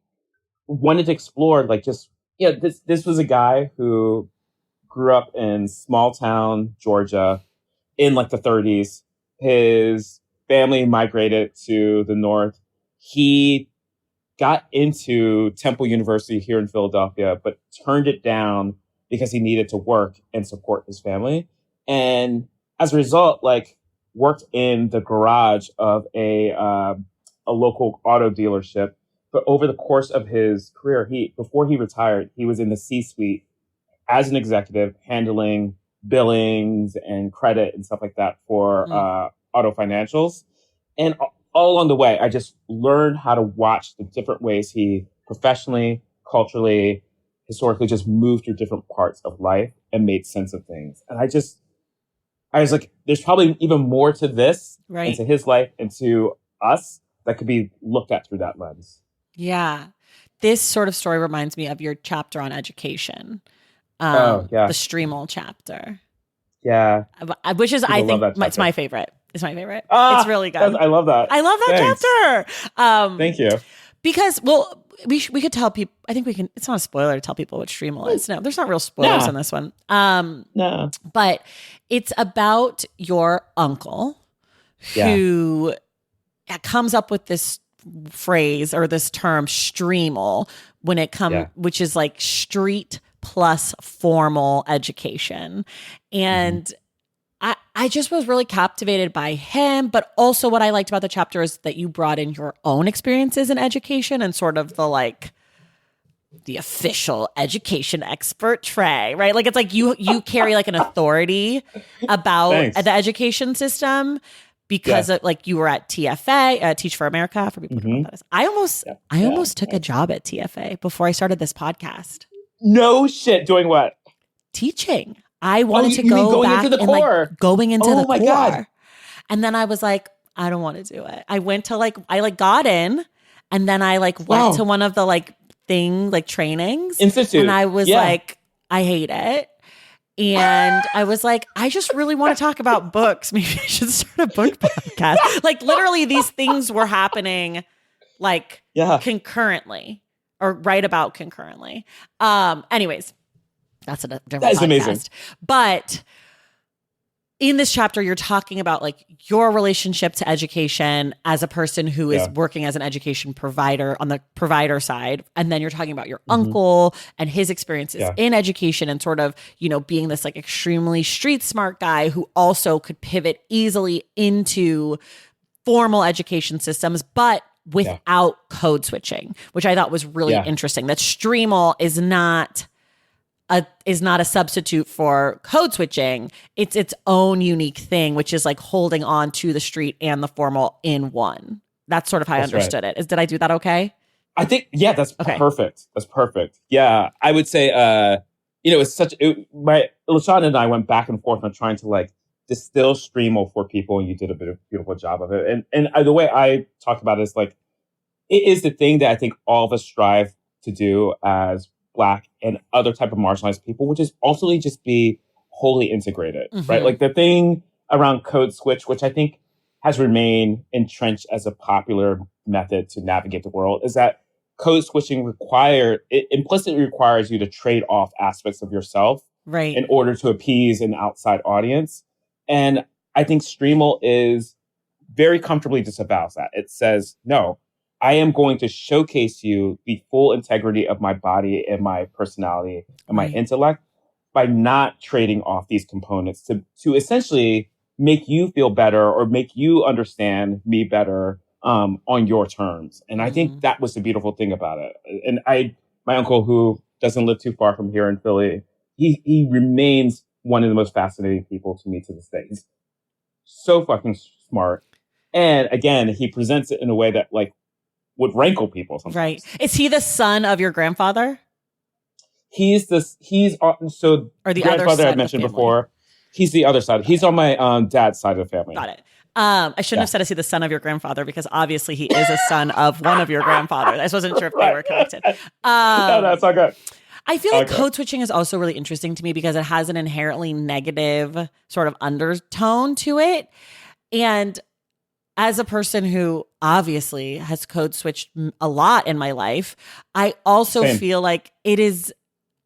wanted to explore, like, just, this was a guy who grew up in small town Georgia in like the 30s. His family migrated to the north. He got into Temple University here in Philadelphia, but turned it down because he needed to work and support his family. And as a result, like, worked in the garage of a local auto dealership. But over the course of his career, before he retired, he was in the C-suite as an executive, handling billings and credit and stuff like that for auto financials. And all along the way, I just learned how to watch the different ways he professionally, culturally, historically just moved through different parts of life and made sense of things. And I was like, there's probably even more to this, right, and to his life and to us that could be looked at through that lens. Yeah. This sort of story reminds me of your chapter on education. The Streamel chapter. Yeah. Which is, I think, it's my favorite. It's my favorite. It's really good. I love that. I love that chapter. Thank you. Because, well, we could tell people, I think we can, it's not a spoiler to tell people what Streamel is. No, there's not real spoilers in this one. No. But it's about your uncle who comes up with this phrase or this term streamel when it comes, which is like street plus formal education. And I just was really captivated by him. But also what I liked about the chapter is that you brought in your own experiences in education and sort of the official education expert Trey, right? Like, it's like you carry like an authority about the education system because of, like, you were at TFA, Teach for America, for people who don't know what that is. I almost took a job at TFA before I started this podcast. No shit. Doing what? Teaching. I wanted to go back and like going into the core. God. And then I was like, I don't want to do it. I went to I got in, and then I went to one of the trainings. Institute. And I was like, I hate it. And I was like, I just really want to talk about books. Maybe I should start a book podcast. Literally these things were happening concurrently, or right about concurrently. Anyways, that's a different podcast. Amazing. But in this chapter, you're talking about like your relationship to education as a person who is working as an education provider on the provider side. And then you're talking about your uncle and his experiences in education and sort of, you know, being this like extremely street smart guy who also could pivot easily into formal education systems, but without code switching, which I thought was really interesting. That Streamel is not a substitute for code switching. It's its own unique thing, which is like holding on to the street and the formal in one. That's sort of how I understood it. Did I do that okay? I think, that's perfect. That's perfect. Yeah. I would say, you know, LaShawn and I went back and forth on trying to like distill Streamel for people, and you did a beautiful job of it. And the way I talked about it is like, it is the thing that I think all of us strive to do as Black and other type of marginalized people, which is ultimately just be wholly integrated, right? Like the thing around code switch, which I think has remained entrenched as a popular method to navigate the world, is that code switching implicitly requires you to trade off aspects of yourself in order to appease an outside audience. And I think Streamel is very comfortably disavows that. It says, no, I am going to showcase you the full integrity of my body and my personality and my intellect by not trading off these components to essentially make you feel better or make you understand me better on your terms. And I think that was the beautiful thing about it. And my uncle, who doesn't live too far from here in Philly, he remains one of the most fascinating people to me to this day. He's so fucking smart. And again, he presents it in a way that like would rankle people sometimes. Right. Is he the son of your grandfather? Or the grandfather I mentioned before. He's the other side. He's on my dad's side of the family. Got it. I shouldn't have said is he the son of your grandfather, because obviously he is a son of one of your grandfathers. I just wasn't sure if they were connected. No, it's all good. I feel like code switching is also really interesting to me because it has an inherently negative sort of undertone to it. And as a person who obviously has code switched a lot in my life, I also feel like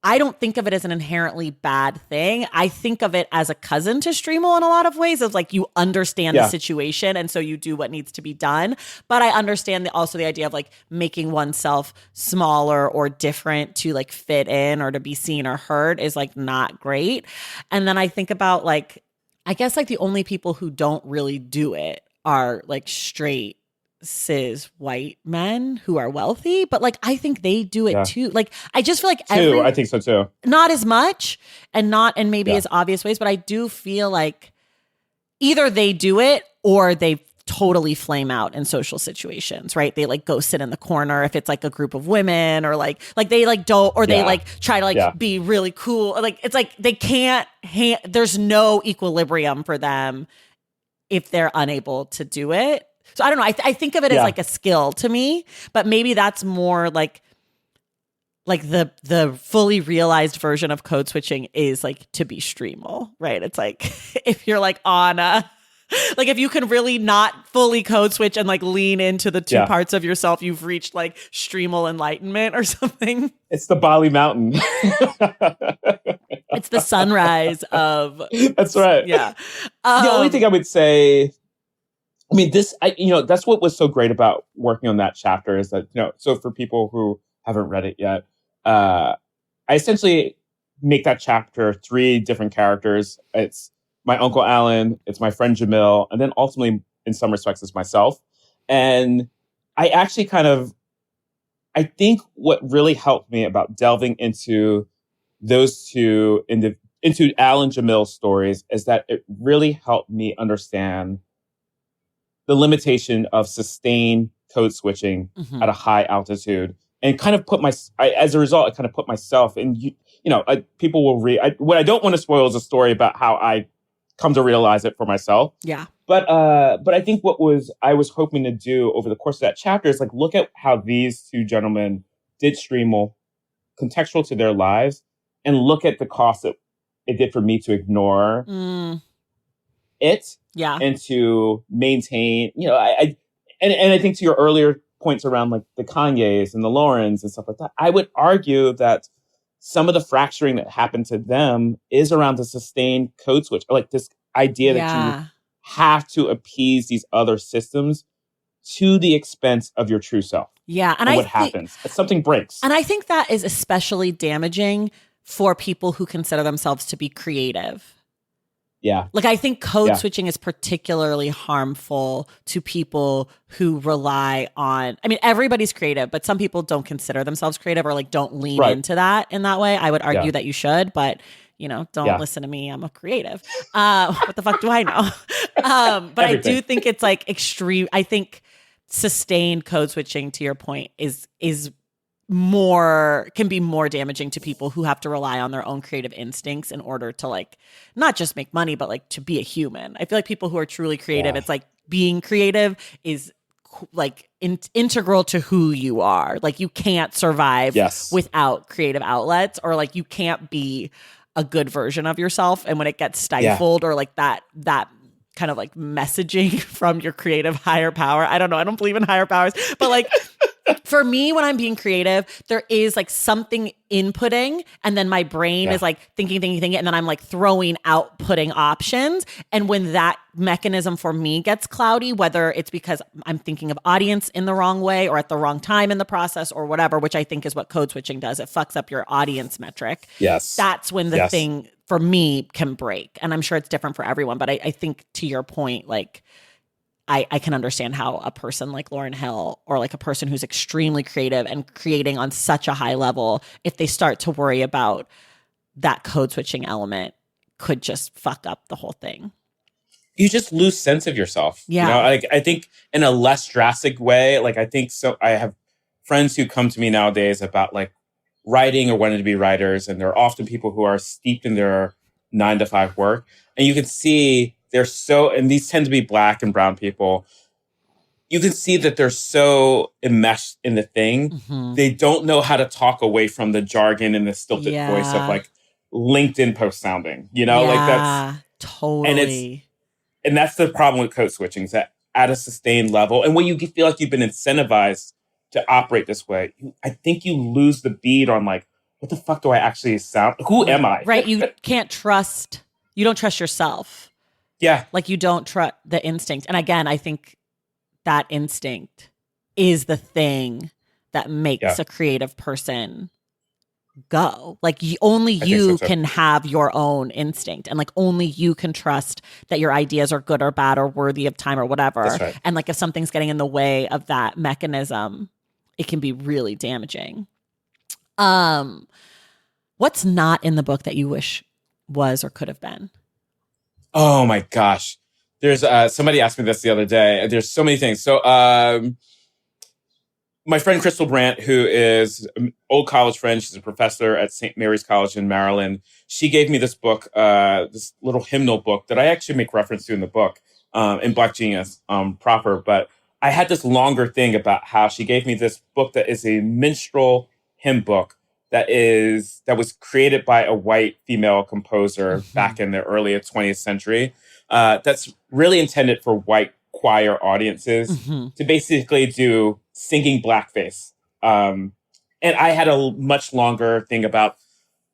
I don't think of it as an inherently bad thing. I think of it as a cousin to Streamel in a lot of ways, of like you understand the situation and so you do what needs to be done. But I understand also the idea of like making oneself smaller or different to like fit in or to be seen or heard is like not great. And then I think about like, I guess like the only people who don't really do it are like straight cis white men who are wealthy, but like I think they do it too. Like I just feel like I think so too. Not as much and not in maybe as obvious ways, but I do feel like either they do it or they totally flame out in social situations, right? They like go sit in the corner if it's like a group of women, or like they like don't, or they like try to like be really cool. Like it's like they can't. There's no equilibrium for them if they're unable to do it. So I don't know. I think of it as like a skill to me, but maybe that's more like the fully realized version of code switching is like to be Streamel, right? It's like if you're like on like if you can really not fully code switch and like lean into the two parts of yourself, you've reached like Streamel enlightenment or something. It's the Bali Mountain. It's the sunrise of. That's right. Yeah. The only thing I would say, I mean, that's what was so great about working on that chapter is that, so for people who haven't read it yet, I essentially make that chapter 3 different characters. It's my Uncle Alan, it's my friend Jamil, and then ultimately, in some respects, it's myself. And I actually I think what really helped me about delving into those two, into Alan Jamil's stories, is that it really helped me understand the limitation of sustained code switching at a high altitude, and kind of as a result, I kind of put myself in, people will read. What I don't want to spoil is a story about how I come to realize it for myself. Yeah. But I think I was hoping to do over the course of that chapter is like, look at how these two gentlemen did Streamel contextual to their lives, and look at the cost that it did for me to ignore it. Yeah. And to maintain, I think to your earlier points around like the Kanyes and the Laurens and stuff like that, I would argue that some of the fracturing that happened to them is around the sustained code switch, like this idea that you Yeah. have to appease these other systems to the expense of your true self. Yeah. And what happens? Something breaks. And I think that is especially damaging for people who consider themselves to be creative. Yeah. Like, I think code Yeah. switching is particularly harmful to people who rely on, I mean, everybody's creative, but some people don't consider themselves creative or like don't lean Right. into that in that way. I would argue Yeah. that you should, but you know, don't Yeah. listen to me. I'm a creative. What the fuck do I know? But I do Everything. think it's like extreme. I think sustained code switching, to your point, is can be more damaging to people who have to rely on their own creative instincts in order to like not just make money but like to be a human. I feel like people who are truly creative, Yeah. it's like being creative is like integral to who you are. Like you can't survive Yes. without creative outlets, or like you can't be a good version of yourself, and when it gets stifled or like that kind of like messaging from your creative higher power. I don't know. I don't believe in higher powers, but like for me, when I'm being creative, there is like something inputting, and then my brain is like thinking, and then I'm like throwing outputting options. And when that mechanism for me gets cloudy, whether it's because I'm thinking of audience in the wrong way or at the wrong time in the process or whatever, which I think is what code switching does, it fucks up your audience metric. Yes. That's when the thing for me can break. And I'm sure it's different for everyone, but I think to your point, like, I can understand how a person like Lauryn Hill, or like a person who's extremely creative and creating on such a high level, if they start to worry about that code switching element, could just fuck up the whole thing. You just lose sense of yourself. Yeah. You know, like I think in a less drastic way, like I think so. I have friends who come to me nowadays about like writing or wanting to be writers. And they're often people who are steeped in their 9-to-5 work. And you can see and these tend to be Black and brown people. You can see that they're so enmeshed in the thing. Mm-hmm. They don't know how to talk away from the jargon and the stilted voice of like LinkedIn post sounding, you know, like that's totally. And that's the problem with code switching, is that at a sustained level. And when you feel like you've been incentivized to operate this way, I think you lose the bead on like, what the fuck do I actually sound? Who am I? Right. You don't trust yourself. Yeah. Like you don't trust the instinct. And again, I think that instinct is the thing that makes a creative person go. Like only you can have your own instinct, and like only you can trust that your ideas are good or bad or worthy of time or whatever. That's right. And like if something's getting in the way of that mechanism, it can be really damaging. What's not in the book that you wish was or could have been? Oh my gosh. There's somebody asked me this the other day. There's so many things. So my friend Crystal Brandt, who is an old college friend, she's a professor at St. Mary's College in Maryland. She gave me this book, this little hymnal book that I actually make reference to in the book, in Black Genius proper. But I had this longer thing about how she gave me this book that is a minstrel hymn book that was created by a white female composer back in the early 20th century. That's really intended for white choir audiences to basically do singing blackface. And I had a much longer thing about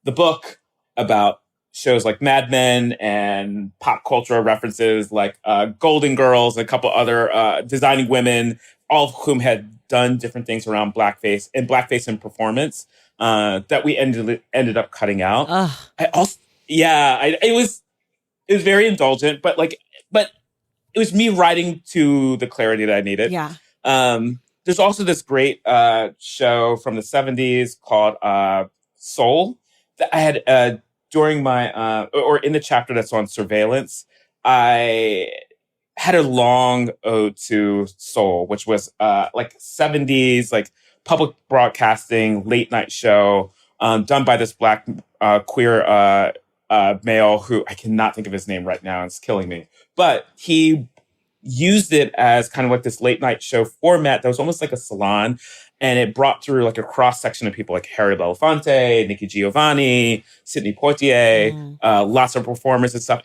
the book, about shows like Mad Men and pop culture references like Golden Girls and a couple other designing women, all of whom had done different things around blackface and performance that we ended up cutting out. It was very indulgent, but it was me writing to the clarity that I needed. Yeah. There's also this great show from the 70s called Soul that I had during my or in the chapter that's on surveillance. I had a long ode to soul, which was like 70s, like public broadcasting, late night show done by this Black queer male who I cannot think of his name right now. It's killing me. But he used it as kind of like this late night show format that was almost like a salon. And it brought through like a cross section of people like Harry Belafonte, Nikki Giovanni, Sidney Poitier, lots of performers and stuff.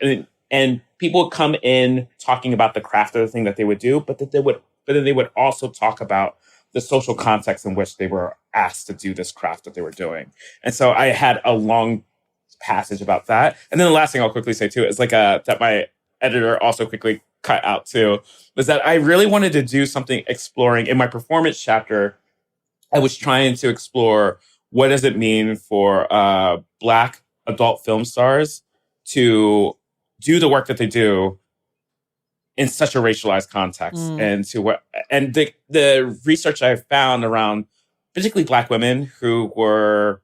And people would come in talking about the craft of the thing that they would do, but then they would also talk about the social context in which they were asked to do this craft that they were doing. And so I had a long passage about that. And then the last thing I'll quickly say too is like that editor also quickly cut out too, was that I really wanted to do something exploring in my performance chapter. I was trying to explore what does it mean for Black adult film stars to do the work that they do in such a racialized context, and the research I found around particularly Black women who were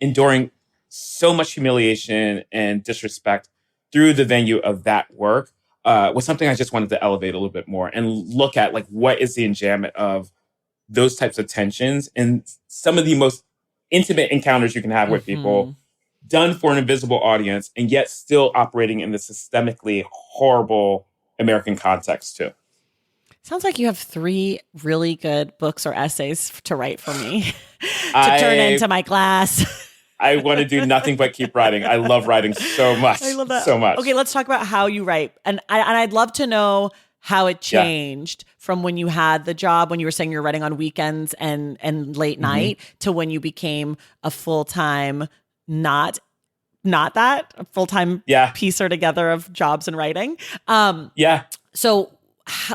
enduring so much humiliation and disrespect through the venue of that work was something I just wanted to elevate a little bit more and look at, like, what is the enjambment of those types of tensions and some of the most intimate encounters you can have with people done for an invisible audience and yet still operating in the systemically horrible American context too. Sounds like you have 3 really good books or essays to write for me to turn into my class. I want to do nothing but keep writing. I love writing so much. I love that so much. Okay, let's talk about how you write. And I'd love to know how it changed from when you had the job, when you were saying you're writing on weekends and late night, to when you became a full-time, not that, a full-time piecer together of jobs and writing. So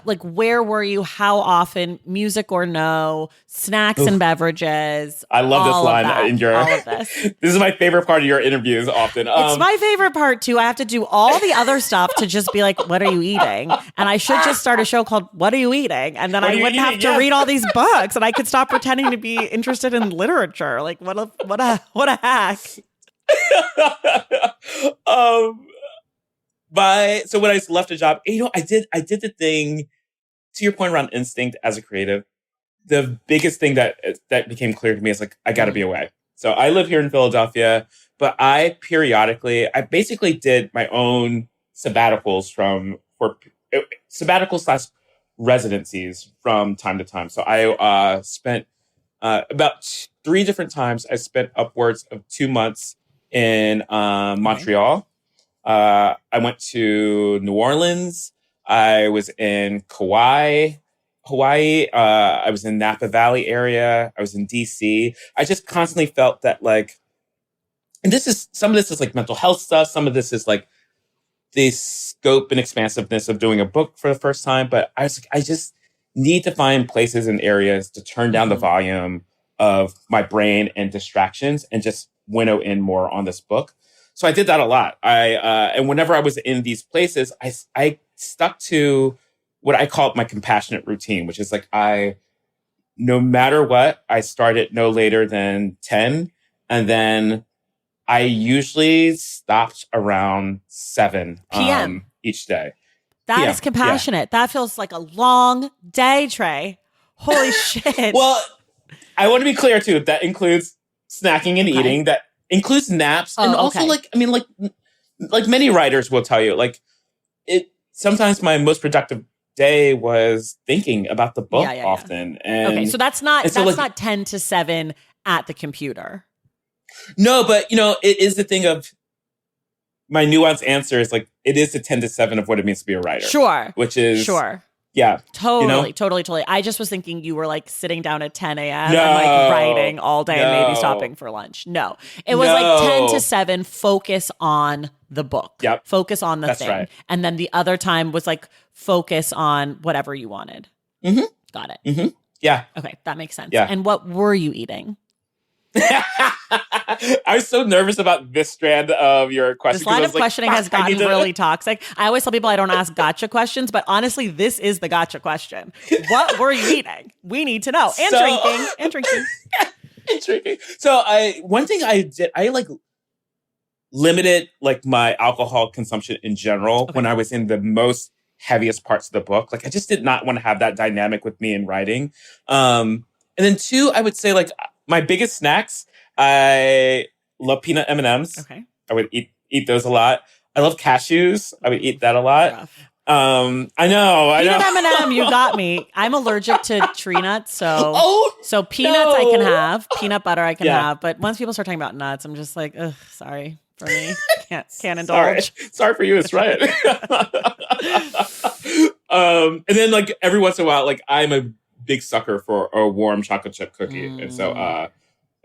like, where were you? How often? Music or no? Snacks and beverages? I love this line in your. All of this. This is my favorite part of your interviews. Often, it's my favorite part too. I have to do all the other stuff to just be like, "What are you eating?" And I should just start a show called "What Are You Eating?" And then I wouldn't have to read all these books, and I could stop pretending to be interested in literature. Like, what a hack. So when I left a job, I did the thing, to your point around instinct as a creative. The biggest thing that became clear to me is, like, I got to be away. So I live here in Philadelphia, but I basically did my own sabbaticals sabbatical / residencies from time to time. So I spent about 3 different times. I spent upwards of 2 months in Montreal. I went to New Orleans. I was in Hawaii. I was in Napa Valley area. I was in DC. I just constantly felt that, like, and some of this is like mental health stuff. Some of this is like the scope and expansiveness of doing a book for the first time. But I was like, I just need to find places and areas to turn down the volume of my brain and distractions and just winnow in more on this book. So I did that a lot. And whenever I was in these places, I stuck to what I call my compassionate routine, which is like, no matter what, I start at no later than 10. And then I usually stopped around 7 p.m. Each day. That is compassionate. Yeah. That feels like a long day, Trey. Holy shit. Well, I want to be clear too. That includes snacking and eating. That includes naps. And also, like many writers will tell you, like, sometimes my most productive day was thinking about the book often. And so that's not 10 to 7 at the computer. No, but it is the thing of my nuanced answer is, like, it is the 10 to 7 of what it means to be a writer. Sure. Which is Yeah. Totally. I just was thinking you were, like, sitting down at 10 a.m. No, and, like, writing all day and maybe stopping for lunch. No. It was like 10 to 7, focus on the book. Yep. Focus on the thing. Right. And then the other time was, like, focus on whatever you wanted. Mm-hmm. Got it. Mm-hmm. Yeah. Okay, that makes sense. Yeah. And what were you eating? I was so nervous about this strand of your question. This line of questioning has gotten really toxic. I always tell people I don't ask gotcha questions, but honestly, this is the gotcha question. What were you eating? We need to know. And drinking. And drinking. So one thing I did, I like limited like my alcohol consumption in general when I was in the most heaviest parts of the book. Like, I just did not want to have that dynamic with me in writing. And then 2, I would say, like, my biggest snacks, I love peanut M&Ms. Okay. I would eat those a lot. I love cashews. I would eat that a lot. I know. Peanut M&M, you got me. I'm allergic to tree nuts, so peanuts I can have. Peanut butter I can have. But once people start talking about nuts, I'm just like, ugh, sorry for me. Can't indulge. Sorry for you. It's right. And then, like, every once in a while, like, I'm a big sucker for a warm chocolate chip cookie. And so,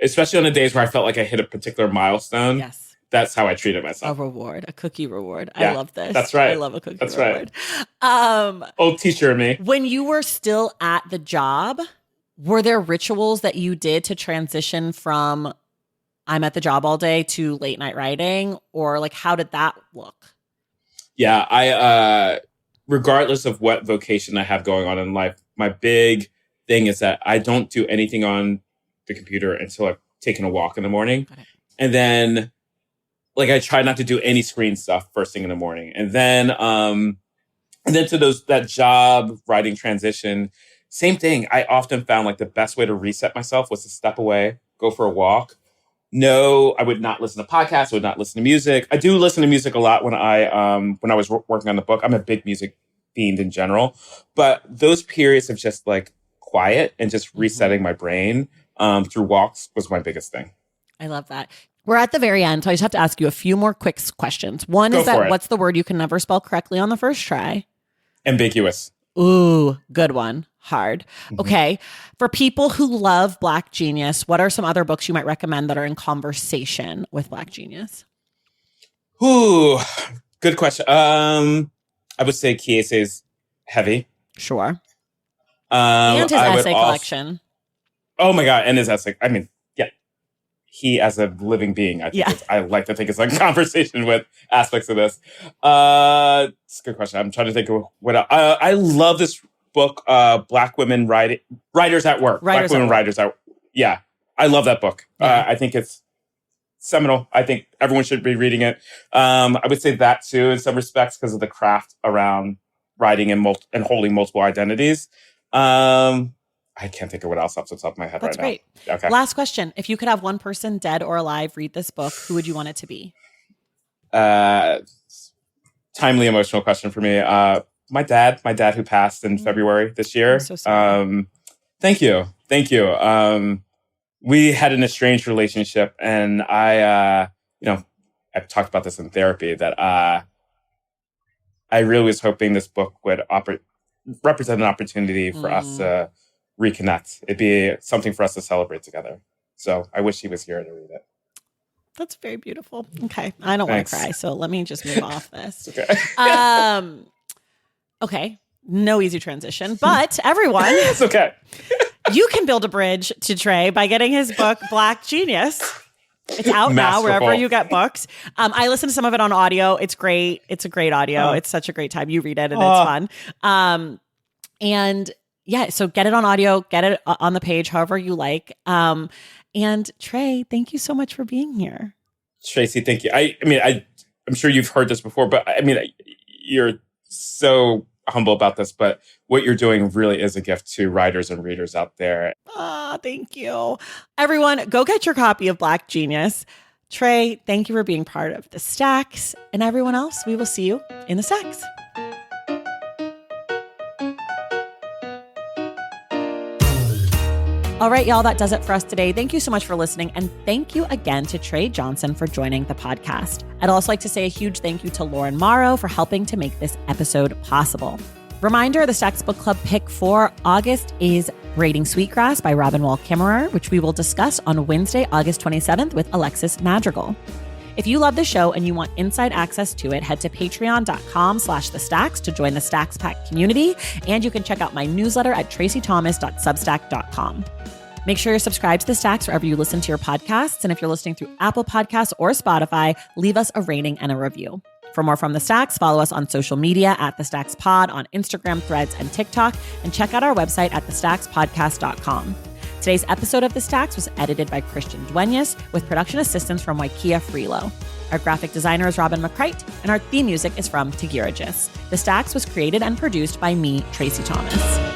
especially on the days where I felt like I hit a particular milestone, that's how I treated A myself. reward, a cookie reward. Yeah, I love this. that's right. I love a cookie That's reward. right. Old teacher of me. When you were still at the job, were there rituals that you did to transition from I'm at the job all day to late night writing? Or like, how did that look? Yeah, I regardless of what vocation I have going on in life, my big thing is that I don't do anything on the computer until I've taken a walk in the morning. And then like I try not to do any screen stuff first thing in the morning. And then to that job writing transition, same thing. I often found like the best way to reset myself was to step away, go for a walk. No, I would not listen to podcasts. I would not listen to music. I do listen to music a lot when I was working on the book. I'm a big music fiend in general, but those periods of just like quiet and just resetting my brain through walks was my biggest thing. I love that. We're at the very end, so I just have to ask you a few more quick questions. One is that what's the word you can never spell correctly on the first try? Ambiguous. Ooh, good one. Hard. Okay. For people who love Black Genius, what are some other books you might recommend that are in conversation with Black Genius? Ooh, good question. I would say Kiese's Heavy. Sure. And his essay collection. Oh my God. And his essay. I mean, yeah. He as a living being, I like to think it's like conversation with aspects of this. It's a good question. I'm trying to think of what I love this book, Black Women Writers at Work. Black Women Writers at Work. Yeah. I love that book. Yeah. I think it's seminal. I think everyone should be reading it. I would say that too, in some respects, because of the craft around writing and holding multiple identities. I can't think of what else off the top of my head right now. That's great. Okay. Last question. If you could have one person, dead or alive, read this book, who would you want it to be? Timely, emotional question for me. My dad who passed in February this year. I'm so sorry. Thank you. We had an estranged relationship, and I've talked about this in therapy, that I really was hoping this book would represent an opportunity for us to reconnect. It'd be something for us to celebrate together. So I wish he was here to read it. That's very beautiful. Okay. I don't want to cry, so let me just move off this. Okay. Okay. No easy transition, but everyone. It's okay. You can build a bridge to Trey by getting his book, Black Genius. It's out now wherever you get books. I listened to some of it on audio. It's great. It's a great audio. It's such a great time. You read it and it's fun. And yeah, so get it on audio, get it on the page, however you like. And Trey, thank you so much for being here. Tracy, thank you. I'm sure you've heard this before, but I mean, you're so humble about this, but what you're doing really is a gift to writers and readers out there. Thank you. Everyone, go get your copy of Black Genius. Trey, thank you for being part of the Stacks. And everyone else, we will see you in the Stacks. All right, y'all, that does it for us today. Thank you so much for listening. And thank you again to Trey Johnson for joining the podcast. I'd also like to say a huge thank you to Lauren Morrow for helping to make this episode possible. Reminder, the Stacks Book Club pick for August is Braiding Sweetgrass by Robin Wall Kimmerer, which we will discuss on Wednesday, August 27th with Alexis Madrigal. If you love the show and you want inside access to it, head to patreon.com/thestacks to join the Stacks Pack community. And you can check out my newsletter at tracythomas.substack.com. Make sure you're subscribed to the Stacks wherever you listen to your podcasts. And if you're listening through Apple Podcasts or Spotify, leave us a rating and a review. For more from The Stacks, follow us on social media at The Stacks Pod on Instagram, Threads, and TikTok. And check out our website at thestackspodcast.com. Today's episode of The Stacks was edited by Christian Duenas with production assistance from Waikia Freelo. Our graphic designer is Robin McCrite, and our theme music is from Tagiragis. The Stacks was created and produced by me, Tracy Thomas.